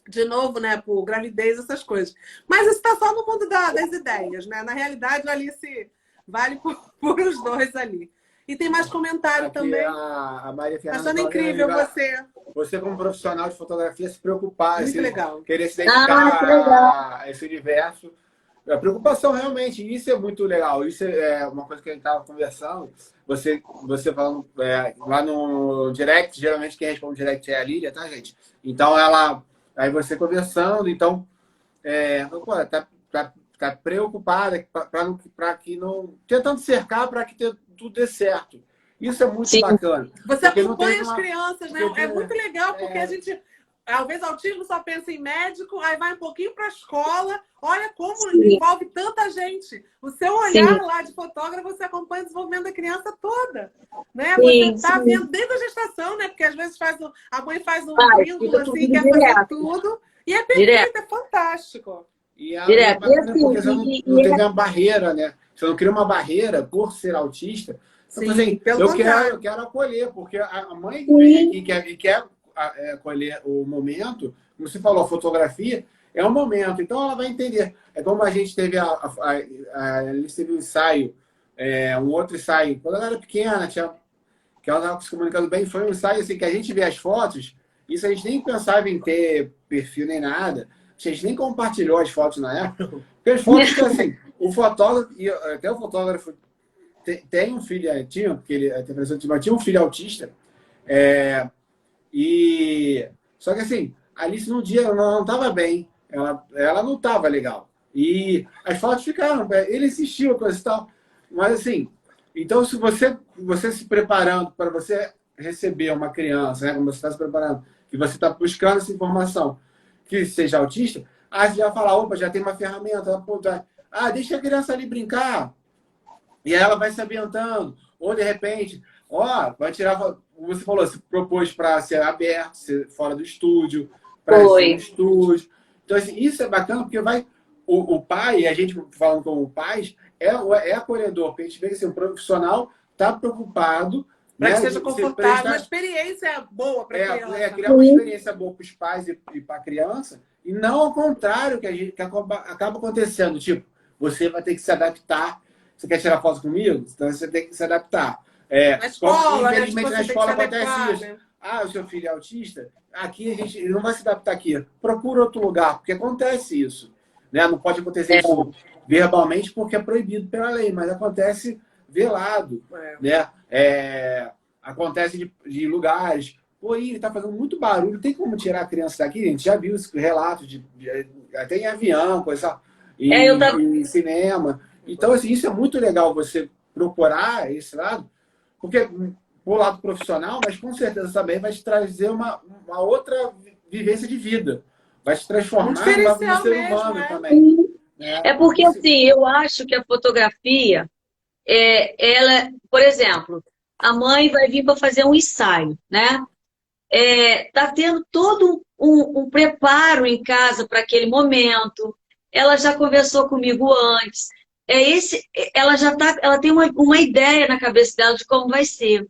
de novo, né, por gravidez, essas coisas. Mas isso está só no mundo das ideias, né? Na realidade, a Alice vale por os dois ali. E tem mais comentário aqui também. A Maria Fernanda. Achando incrível você, como profissional de fotografia, se preocupar, legal. Querer se dedicar a esse universo. A preocupação, realmente, isso é muito legal. Isso é uma coisa que a gente estava conversando. Você falando lá no direct, geralmente quem responde direct é a Lília, tá, gente? Então, aí você conversando, então, tá preocupada para que não... Tentando cercar para que tudo dê certo. Isso é muito bacana. Você acompanha as crianças, né? É muito legal, porque a gente... Às vezes, autismo só pensa em médico, aí vai um pouquinho para a escola. Olha como envolve tanta gente. O seu olhar lá de fotógrafo, você acompanha o desenvolvimento da criança toda. Né? Você está vendo desde a gestação, né? Porque às vezes a mãe faz um vínculo assim, quer fazer tudo. E é perfeito, é fantástico. Porque você não tem uma barreira, né? Você não cria uma barreira por ser autista. Então, assim, eu quero acolher, porque a mãe que quer acolher o momento, como você falou, a fotografia é um momento, então ela vai entender. É como a gente teve teve um ensaio, um outro ensaio, quando ela era pequena, que ela estava se comunicando bem, foi um ensaio assim, que a gente vê as fotos, isso a gente nem pensava em ter perfil nem nada, a gente nem compartilhou as fotos na época, porque as fotos que assim, o fotógrafo, e até o fotógrafo tem um filho, porque ele tinha um filho autista, só que assim, a Alice no dia ela não estava bem, ela não estava legal. E as fotos ficaram, ele insistiu, coisa e tal. Mas assim, então se você se preparando para você receber uma criança, né, como você está se preparando, que você está buscando essa informação, que seja autista, aí você já fala, opa, já tem uma ferramenta, deixa a criança ali brincar. E aí ela vai se ambientando. Ou de repente, vai tirar... Você falou, se propôs para ser aberto, ser fora do estúdio, para ser no estúdio. Então, assim, isso é bacana porque vai o pai, a gente falando como pais, é acolhedor, porque a gente vê que assim, o profissional está preocupado, para né, que seja confortável, uma experiência boa para a criança. Criar uma experiência boa para os pais e para a criança, e não ao contrário que acaba acontecendo. Tipo, você vai ter que se adaptar. Você quer tirar foto comigo? Então você tem que se adaptar. Na escola, infelizmente, né? na escola acontece isso. Né? Ah, o seu filho é autista? Aqui ele não vai se adaptar aqui. Procura outro lugar, porque acontece isso. Né? Não pode acontecer isso verbalmente, porque é proibido pela lei, mas acontece velado. Né? Acontece de lugares. Pô, ele está fazendo muito barulho, tem como tirar a criança daqui? A gente já viu esse relato até em avião, coisa, em cinema. Então, assim, isso é muito legal você procurar esse lado, porque por lado profissional, mas com certeza também vai te trazer uma outra vivência de vida. Vai te transformar no ser humano também. É porque, assim, eu acho que a fotografia, ela, por exemplo, a mãe vai vir para fazer um ensaio, né? Tá tendo todo um preparo em casa para aquele momento. Ela já conversou comigo antes. Ela tem uma ideia na cabeça dela de como vai ser.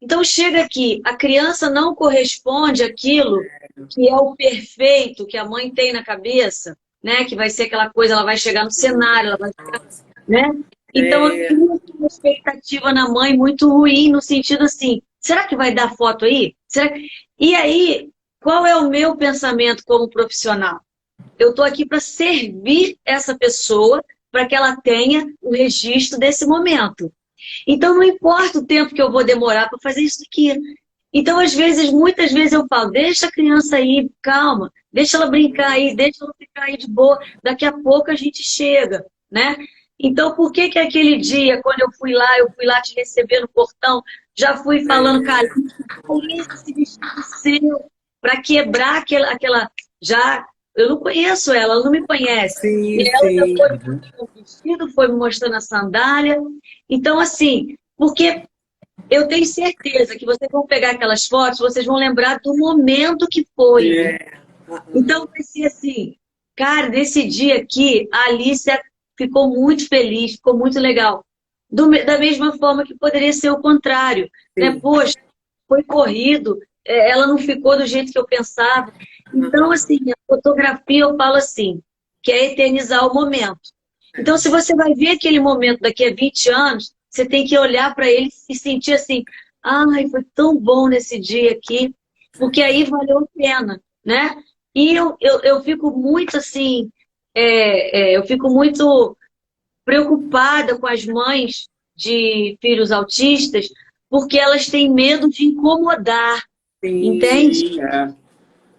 Então chega aqui, a criança não corresponde àquilo que é o perfeito que a mãe tem na cabeça, né? Que vai ser aquela coisa, ela vai chegar no cenário, ela vai chegar, né? Então eu tenho uma expectativa na mãe muito ruim, no sentido assim, será que vai dar foto aí? E aí, qual é o meu pensamento como profissional? Eu estou aqui para servir essa pessoa para que ela tenha o registro desse momento. Então, não importa o tempo que eu vou demorar para fazer isso aqui. Então, muitas vezes eu falo, deixa a criança aí, calma, deixa ela brincar aí, deixa ela ficar aí de boa, daqui a pouco a gente chega, né? Então, por que aquele dia, quando eu fui lá te receber no portão, já fui falando, cara, esse vestido seu, para quebrar aquela... Eu não conheço ela não me conhece. Sim, e ela já foi me mostrando o vestido, foi me mostrando a sandália. Então, assim, porque eu tenho certeza que vocês vão pegar aquelas fotos, vocês vão lembrar do momento que foi. Então, vai ser assim, cara, nesse dia aqui, a Alicia ficou muito feliz, ficou muito legal. Da mesma forma que poderia ser o contrário. Né? Poxa, foi corrido, ela não ficou do jeito que eu pensava. Então, assim, a fotografia, eu falo assim, que é eternizar o momento. Então, se você vai ver aquele momento daqui a 20 anos, você tem que olhar para ele e sentir assim, ai, foi tão bom nesse dia aqui, porque aí valeu a pena, né? E eu fico muito assim, eu fico muito preocupada com as mães de filhos autistas, porque elas têm medo de incomodar, entende?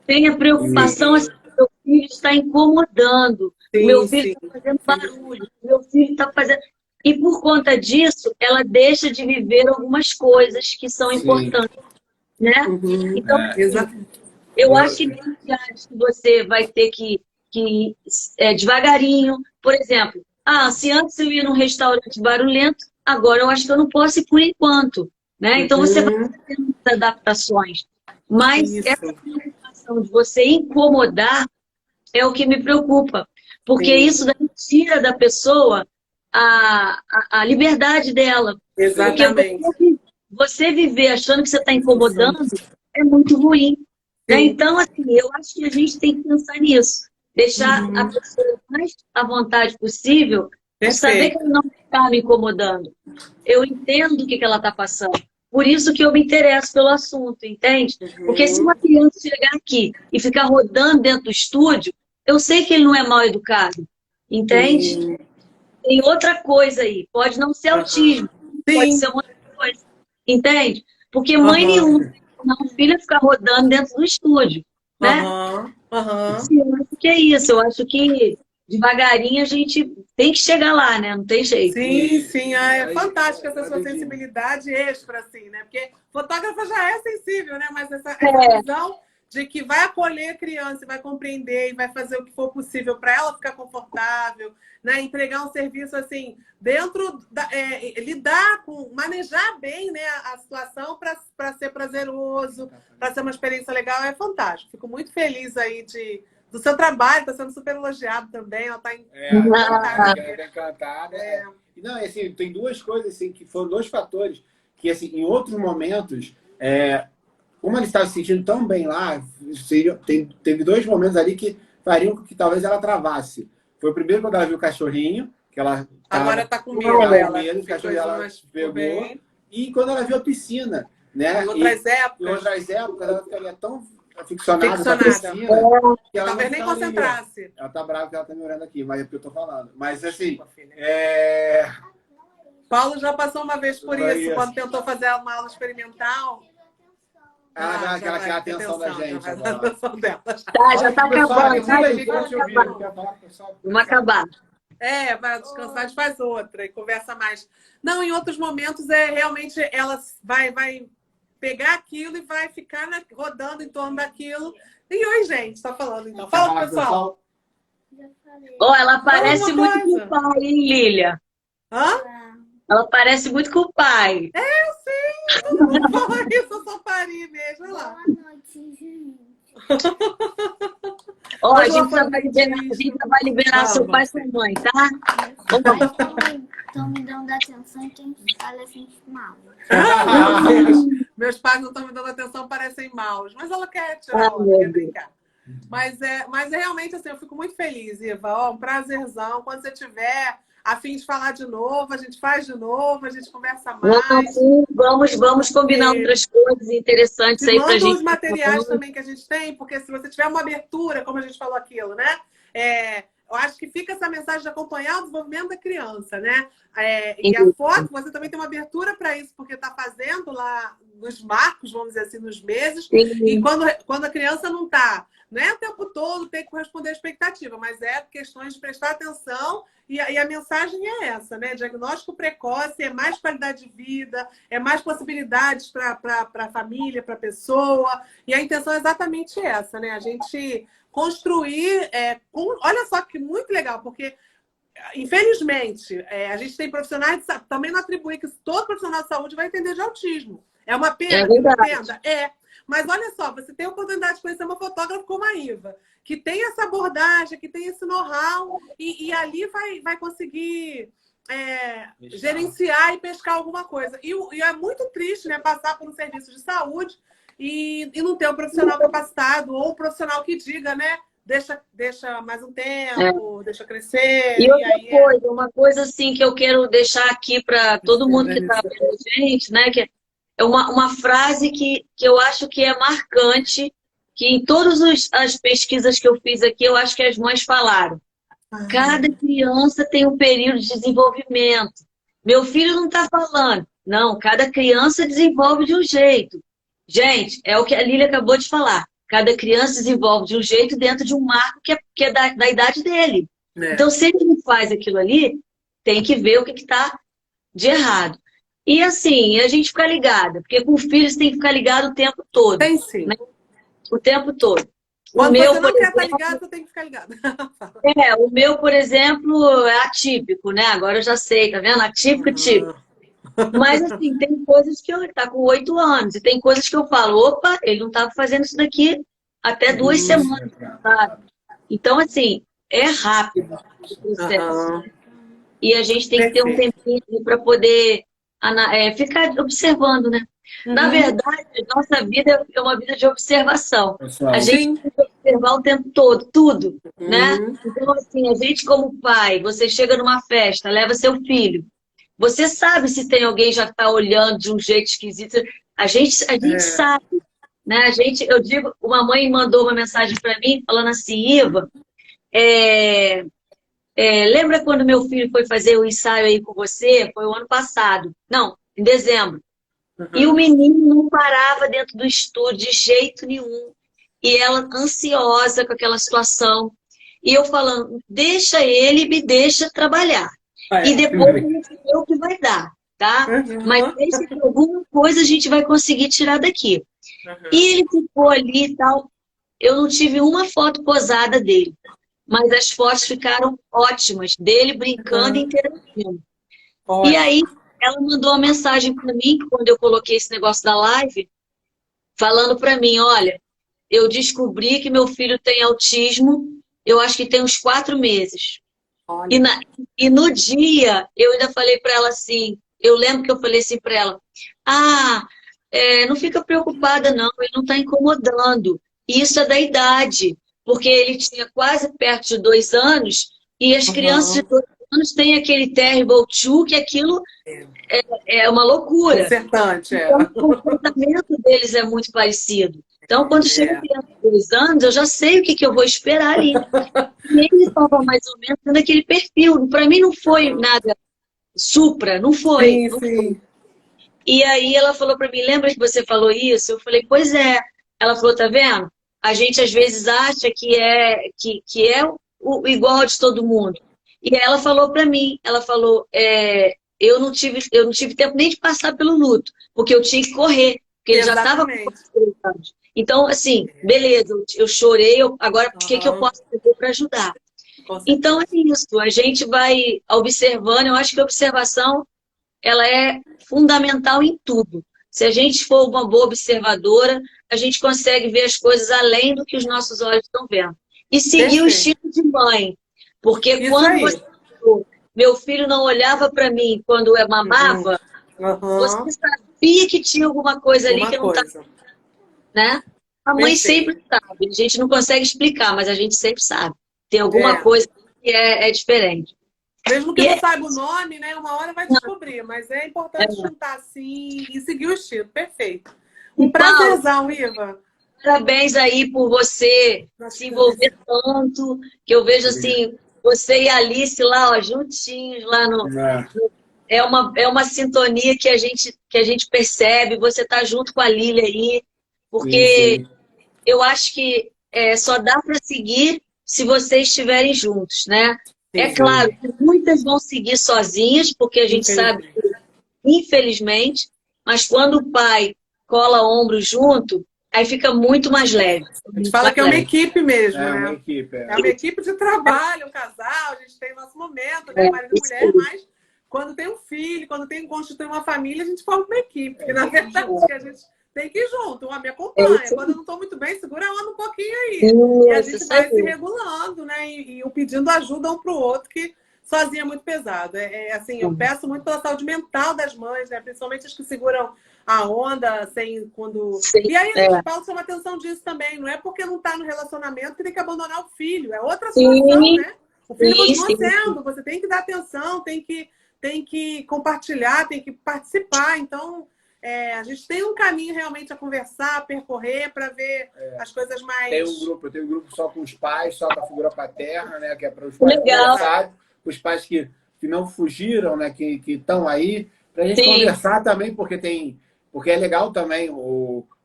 Tem a preocupação assim, meu filho está incomodando, meu filho está fazendo barulho, meu filho está fazendo... E por conta disso, ela deixa de viver algumas coisas que são importantes, né? Então, eu acho que você vai ter que devagarinho. Por exemplo, se antes eu ia num restaurante barulhento, agora eu acho que eu não posso ir por enquanto, né? Então você vai ter muitas adaptações. Mas essa preocupação de você incomodar é o que me preocupa. Porque isso daí tira da pessoa a liberdade dela. Exatamente. Porque você viver achando que você está incomodando é muito ruim. Né? Então, assim, eu acho que a gente tem que pensar nisso. Deixar a pessoa mais à vontade possível, saber que ela não está me incomodando. Eu entendo o que ela está passando. Por isso que eu me interesso pelo assunto, entende? Porque se uma criança chegar aqui e ficar rodando dentro do estúdio, eu sei que ele não é mal educado, entende? Tem outra coisa aí. Pode não ser autismo, pode ser outra coisa, entende? Porque mãe nenhuma, não, filha ficar rodando dentro do estúdio, né? Eu acho que é isso. Eu acho que devagarinho a gente tem que chegar lá, né? Não tem jeito. Sim. É fantástica essa sua sensibilidade extra, assim, né? Porque fotógrafa já é sensível, né? Mas essa visão de que vai acolher a criança, vai compreender e vai fazer o que for possível para ela ficar confortável, né? Entregar um serviço assim, dentro da, lidar com, manejar bem, né, a situação para ser prazeroso, para ser uma experiência legal, é fantástico. Fico muito feliz aí de do seu trabalho, está sendo super elogiado também. Ela está encantada. Não, assim, tem duas coisas assim, que foram dois fatores que, assim, em outros momentos, como ela estava se sentindo tão bem lá, teve dois momentos ali que fariam com que talvez ela travasse. Foi o primeiro quando ela viu o cachorrinho, que ela agora está com medo. O cachorro dela pegou. E quando ela viu a piscina, né? Em outras épocas, ela ficaria tão ficcionada. Que ela talvez nem concentrasse. Ela tá brava que ela tá me olhando aqui, mas é porque eu tô falando. Mas assim, Paulo já passou uma vez por isso, quando tentou fazer uma aula experimental. Aquela atenção da gente. Já tá acabando. Vamos acabar. Para descansar, a gente faz outra e conversa mais. Não, em outros momentos, realmente ela vai pegar aquilo e vai ficar rodando em torno daquilo. E oi, gente, está falando então. Fala, pessoal. Ela parece muito com o pai, hein, Lília? Ela parece muito com o pai. Eu sei. Todo mundo fala isso, eu só parei mesmo. Olha lá. Boa noite, gente. A gente vai liberar seu pai e sua mãe, tá? Estão me dando atenção e quem fala assim, mal. Meus pais não estão me dando atenção, parecem maus. Mas ela quer tirar onda, quer brincar. Mas realmente assim, eu fico muito feliz, Iva. Um prazerzão. Quando você tiver a fim de falar de novo, a gente faz de novo, a gente conversa mais. Vamos combinar outras coisas interessantes aí pra gente. Manda os materiais também que a gente tem, porque se você tiver uma abertura, como a gente falou aquilo, né? Eu acho que fica essa mensagem de acompanhar o desenvolvimento da criança, né? E a foto, você também tem uma abertura para isso, porque está fazendo lá nos marcos, vamos dizer assim, nos meses. E quando a criança não está, não é o tempo todo tem que corresponder à expectativa, mas questões de prestar atenção. E a mensagem é essa, né? Diagnóstico precoce é mais qualidade de vida, é mais possibilidades para a família, para a pessoa. E a intenção é exatamente essa, né? A gente construir... olha só que muito legal, porque, infelizmente, a gente tem profissionais de saúde, também não atribui que todo profissional de saúde vai entender de autismo. É uma pena que não entenda? Mas olha só, você tem a oportunidade de conhecer uma fotógrafa como a Iva, que tem essa abordagem, que tem esse know-how, e ali vai conseguir gerenciar e pescar alguma coisa. E é muito triste, né, passar por um serviço de saúde e não ter um profissional capacitado, ou um profissional que diga, né, deixa mais um tempo, deixa crescer. E outra coisa, uma coisa assim que eu quero deixar aqui para todo mundo que está vendo a gente, né, que é uma frase que eu acho que é marcante, que em todas as pesquisas que eu fiz aqui, eu acho que as mães falaram. Cada criança tem um período de desenvolvimento. Meu filho não está falando. Não, cada criança desenvolve de um jeito. Gente, é o que a Lília acabou de falar. Cada criança desenvolve de um jeito dentro de um marco que é da idade dele. Então, se ele não faz aquilo ali, tem que ver o que está de errado. E assim, a gente fica ligada, porque com filhos tem que ficar ligado o tempo todo. Tem sim. Né? O tempo todo. Quando você não quer estar ligado, você tem que ficar ligado. O meu, por exemplo, é atípico, né? Agora eu já sei, tá vendo? Atípico, típico. Mas assim, tem coisas que ele tá com 8 anos, e tem coisas que eu falo, opa, ele não estava fazendo isso daqui até 2 semanas. Sabe? Então, assim, é rápido o processo. E a gente tem que ter um tempinho para poder ficar observando, né? Na verdade, a nossa vida é uma vida de observação. A gente tem que observar o tempo todo, tudo, né? Então, assim, a gente como pai, você chega numa festa, leva seu filho, você sabe se tem alguém que já está olhando de um jeito esquisito. A gente sabe, né? Eu digo, uma mãe mandou uma mensagem para mim falando assim, Iva, lembra quando meu filho foi fazer o ensaio aí com você? Foi o ano passado. Não, em dezembro. E o menino não parava dentro do estúdio de jeito nenhum. E ela ansiosa com aquela situação. E eu falando, deixa ele, me deixa trabalhar. E depois a gente vê o que vai dar, tá? Mas deixa que alguma coisa a gente vai conseguir tirar daqui. E ele ficou ali e tal. Eu não tive uma foto posada dele. Mas as fotos ficaram ótimas, dele brincando e interagindo. E aí, ela mandou uma mensagem para mim, quando eu coloquei esse negócio da live, falando para mim, olha, eu descobri que meu filho tem autismo, eu acho que tem uns 4 meses. E no dia, eu ainda falei para ela assim, eu lembro que eu falei assim para ela, não fica preocupada não, ele não está incomodando. Isso é da idade, porque ele tinha quase perto de 2 anos, e as crianças de 2 anos têm aquele terrible two, que aquilo é uma loucura. Concertante, então, o comportamento deles é muito parecido. Então, quando chega a criança de 2 anos, eu já sei o que eu vou esperar ali. E ele estava mais ou menos naquele perfil. Para mim não foi nada supra, não foi. Sim, sim. E aí ela falou para mim, lembra que você falou isso? Eu falei, pois é. Ela falou, tá vendo? A gente às vezes acha que é o igual de todo mundo. E ela falou para mim, ela falou, eu não tive tempo nem de passar pelo luto, porque eu tinha que correr, porque ele já estava com 3 anos. Então, assim, beleza, eu chorei, agora o que eu posso fazer para ajudar? Então é isso, a gente vai observando, eu acho que a observação ela é fundamental em tudo. Se a gente for uma boa observadora, a gente consegue ver as coisas além do que os nossos olhos estão vendo. E seguir o instinto de mãe. Porque isso quando aí. você falou, meu filho não olhava para mim quando eu mamava, você sabia que tinha alguma coisa ali que não estava. Né? A mãe sempre sabe. A gente não consegue explicar, mas a gente sempre sabe. Tem alguma coisa que é diferente. Mesmo que não saiba o nome, né? Uma hora vai descobrir, mas é importante juntar assim e seguir o estilo. Perfeito. Um prazerzão, Iva. Parabéns aí por você se envolver tanto, que eu vejo assim, você e a Alice lá, ó, juntinhos, lá no... É uma sintonia que a gente percebe, você tá junto com a Lília aí, porque eu acho que só dá para seguir se vocês estiverem juntos, né? É claro que muitas vão seguir sozinhas, porque a gente sabe que, infelizmente, mas quando o pai cola ombro junto, aí fica muito mais leve. A gente fala que é uma equipe mesmo, né? Uma equipe, é uma equipe de trabalho, um casal, a gente tem nosso momento, né? Marido e mulher, mas quando tem um filho, quando constitui uma família, a gente forma uma equipe. Porque, na verdade, a gente tem que ir junto, uma me acompanha. Quando eu não estou muito bem, segura a onda um pouquinho aí. E a gente vai se regulando, né? E pedindo ajuda um para o outro, que sozinho é muito pesado. Assim, eu peço muito pela saúde mental das mães, né? Principalmente as que seguram a onda sem quando. E aí a gente fala chama atenção disso também. Não é porque não está no relacionamento que tem que abandonar o filho. É outra situação, né? O filho continua sendo. Você tem que dar atenção, tem que compartilhar, tem que participar. Então. A gente tem um caminho realmente a conversar, a percorrer, para ver as coisas mais... Eu tenho um grupo só com os pais, só com a figura paterna, né? Que é para os pais conversarem, os pais que não fugiram, né? Que estão aí, para a gente conversar também, porque é legal também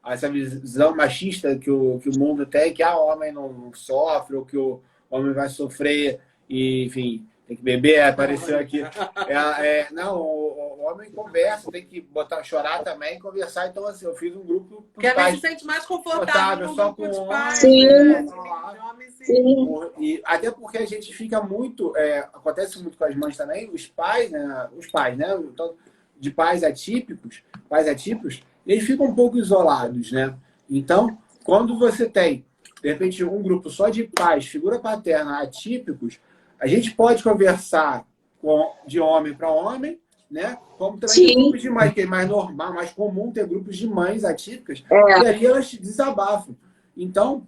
essa visão machista que o mundo tem, que o homem não sofre, ou que o homem vai sofrer, e, enfim... Tem que beber, apareceu aqui. Não, o homem conversa, tem que chorar também, conversar. Então, assim, eu fiz um grupo... Porque a gente se sente mais confortável só com os pais. E até porque a gente fica muito... acontece muito com as mães também, os pais, né? Então, de pais atípicos, eles ficam um pouco isolados, né? Então, quando você tem, de repente, um grupo só de pais, figura paterna, atípicos, a gente pode conversar de homem para homem, né? Como também tem grupos de mães, que é mais normal, mais comum ter grupos de mães atípicas, e ali elas desabafam. Então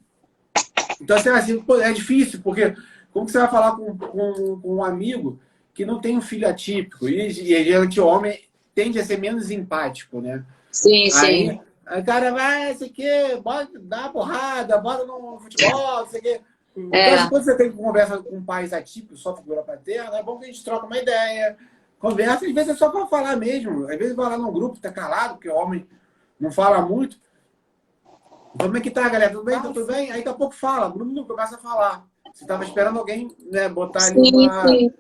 assim, é difícil, porque como que você vai falar com um amigo que não tem um filho atípico? E geralmente o homem tende a ser menos empático, né? Sim. Aí o cara vai, sei que, dá uma porrada, bota no futebol, sei que. Então, quando você tem conversa com pais atípicos, só figura paterna, é bom que a gente troca uma ideia. Conversa, às vezes é só para falar mesmo. Às vezes vai lá num grupo, tá calado, porque o homem não fala muito. Como é que tá, galera? Tudo bem? Tudo bem? Aí daqui a pouco fala, o Bruno começa a falar. Você tava esperando alguém, né, botar ali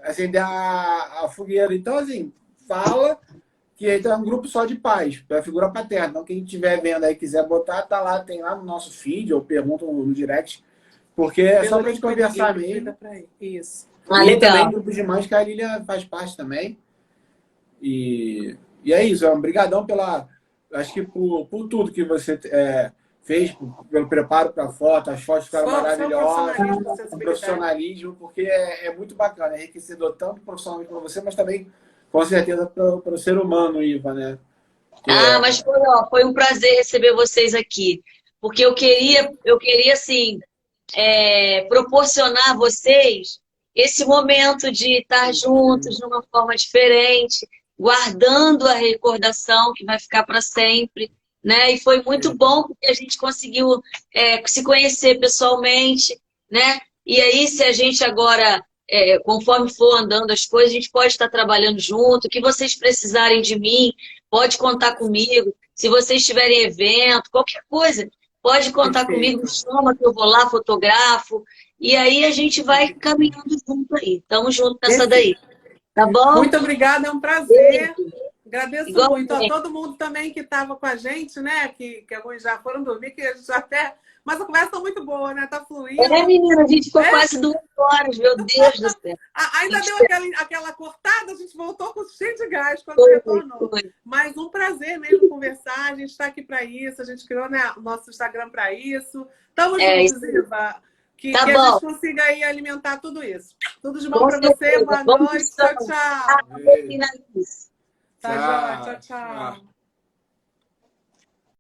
acender a fogueira. Então, assim, fala que aí tá um grupo só de pais, para figura paterna. Então, quem estiver vendo aí, quiser botar, tá lá, tem lá no nosso feed, ou pergunta no direct. Porque é só pra gente conversar mesmo. Isso. E também grupos de mães que a Lília faz parte também. E é isso. Obrigadão acho que por tudo que você fez pelo preparo para a foto, as fotos ficaram maravilhosas, o profissionalismo, porque é muito bacana, é enriquecedor tanto profissionalmente para você, mas também, com certeza, para o ser humano, Iva, né? Mas foi um prazer receber vocês aqui, porque eu queria assim, proporcionar a vocês esse momento de estar juntos de uma forma diferente, guardando a recordação que vai ficar para sempre, né? E foi muito bom porque a gente conseguiu se conhecer pessoalmente, né? E aí, se a gente agora, conforme for andando as coisas, a gente pode estar trabalhando junto. O que vocês precisarem de mim, pode contar comigo. Se vocês tiverem evento, qualquer coisa, pode contar comigo, me chama que eu vou lá, fotografo. E aí a gente vai caminhando junto aí. Tamo junto nessa daí. Tá bom? Muito obrigada, é um prazer. Agradeço Igualmente. muito a todo mundo também que estava com a gente, né? Que alguns já foram dormir, que a gente até... Mas a conversa tá muito boa, né? Tá fluindo. Menina, a gente ficou quase 2 horas, meu Deus do céu. Ainda deu aquela cortada, a gente voltou com cheio de gás quando retornou. Mas um prazer mesmo conversar, a gente está aqui para isso, a gente criou, né, o nosso Instagram para isso. Estamos juntos, Iva. Que a gente consiga aí alimentar tudo isso. Tudo de bom para você, boa noite, tchau, tchau. Tá, Tá, tchau, tchau.